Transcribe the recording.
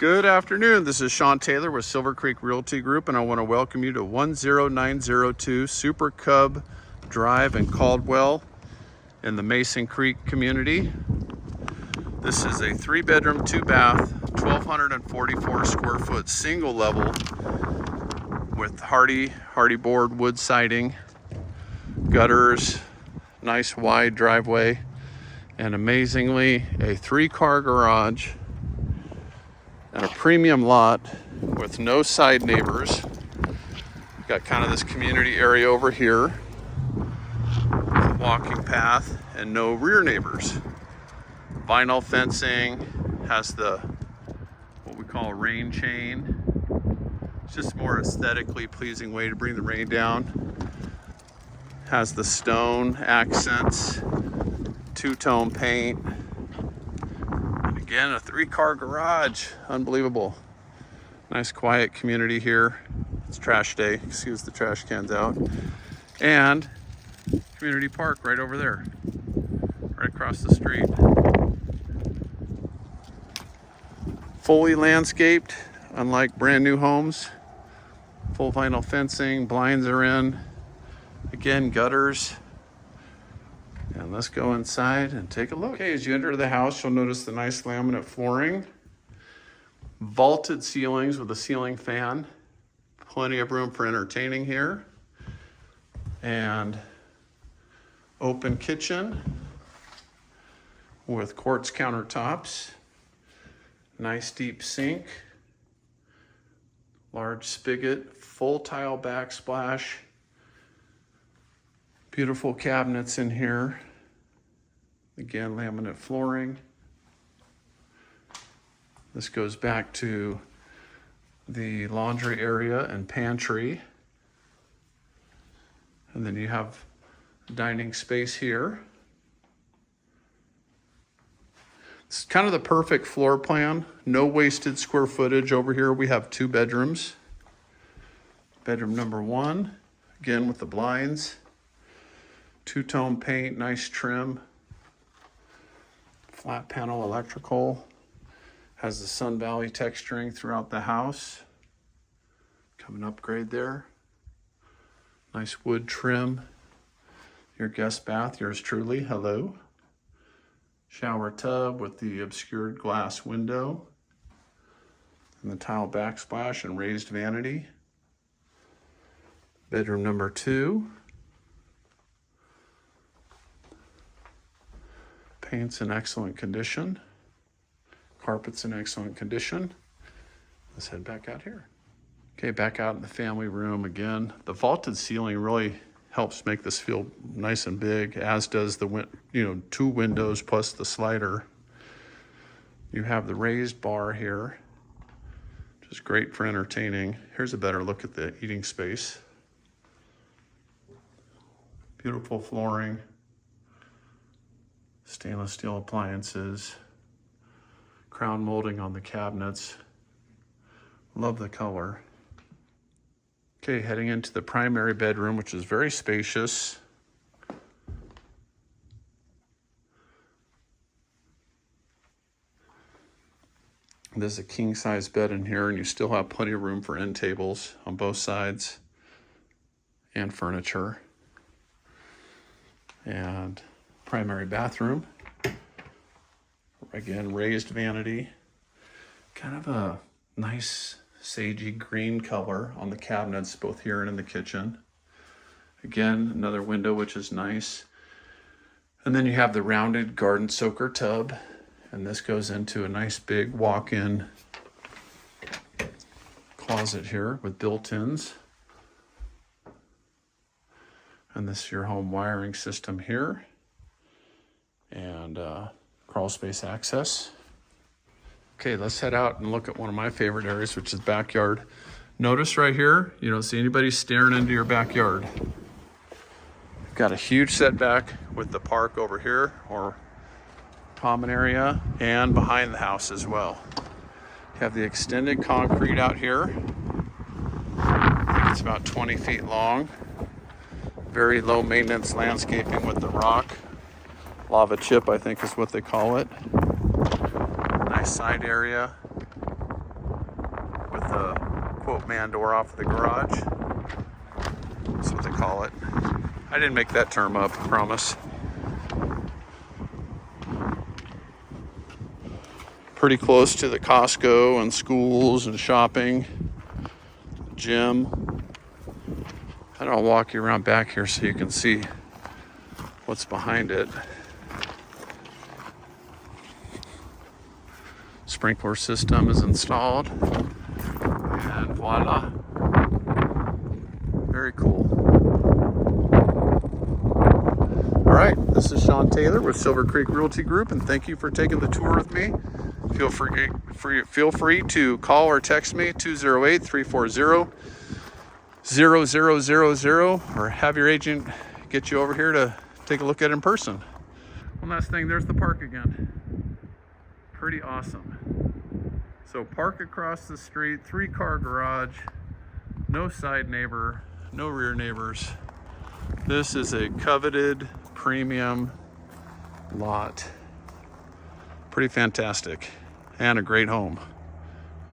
Good afternoon. This is Sean Taylor with Silver Creek Realty Group, and I want to welcome you to 10902 Super Cub Drive in Caldwell in the Mason Creek community. This is a 3-bedroom, 2-bath, 1,244 square foot single level with hardy board wood siding, gutters, nice wide driveway, and amazingly a 3-car garage and a premium lot with no side neighbors. We've got kind of this community area over here with a walking path and no rear neighbors. Vinyl fencing, has the what we call rain chain. It's just a more aesthetically pleasing way to bring the rain down. Has the stone accents, 2-tone paint. Again, a 3-car garage, unbelievable. Nice quiet community here. It's trash day, excuse the trash cans out. And community park right over there, right across the street. Fully landscaped, unlike brand new homes. Full vinyl fencing, blinds are in. Again, gutters. And let's go inside and take a look. Okay, as you enter the house, you'll notice the nice laminate flooring, vaulted ceilings with a ceiling fan, plenty of room for entertaining here, and open kitchen with quartz countertops, nice deep sink, large spigot, full tile backsplash, beautiful cabinets in here. Again, laminate flooring. This goes back to the laundry area and pantry. And then you have dining space here. It's kind of the perfect floor plan. No wasted square footage over here. We have 2 bedrooms. Bedroom number 1, again with the blinds. 2-tone paint, nice trim. Flat panel electrical. Has the Sun Valley texturing throughout the house. Coming upgrade there. Nice wood trim. Your guest bath, yours truly, hello. Shower tub with the obscured glass window. And the tile backsplash and raised vanity. Bedroom number 2. Paint's in excellent condition. Carpet's in excellent condition. Let's head back out here. Okay, back out in the family room again. The vaulted ceiling really helps make this feel nice and big, as does the 2 windows plus the slider. You have the raised bar here, which is great for entertaining. Here's a better look at the eating space. Beautiful flooring. Stainless steel appliances, crown molding on the cabinets. Love the color. Okay, heading into the primary bedroom, which is very spacious. There's a king-size bed in here, and you still have plenty of room for end tables on both sides and furniture. And primary bathroom. Again, raised vanity. Kind of a nice sagey green color on the cabinets, both here and in the kitchen. Again, another window, which is nice. And then you have the rounded garden soaker tub. And this goes into a nice big walk-in closet here with built-ins. And this is your home wiring system here. And crawl space access. Okay, let's head out and look at one of my favorite areas, which is backyard. Notice right here, you don't see anybody staring into your backyard. You've got a huge setback with the park over here, or common area, and behind the house as well. You have the extended concrete out here. I think it's about 20 feet long. Very low maintenance landscaping with the rock. Lava chip, I think is what they call it. Nice side area. the quote man door off the garage. That's what they call it. I didn't make that term up, I promise. Pretty close to the Costco and schools and shopping, gym. And I'll walk you around back here so you can see what's behind it. Sprinkler system is installed. And voila. Very cool. All right, this is Sean Taylor with Silver Creek Realty Group, and thank you for taking the tour with me. Feel free to call or text me 208-340-0000 or have your agent get you over here to take a look at it in person. One last thing, there's the park again. Pretty awesome. So park across the street, 3-car garage, no side neighbor, no rear neighbors. This is a coveted premium lot. Pretty fantastic and a great home.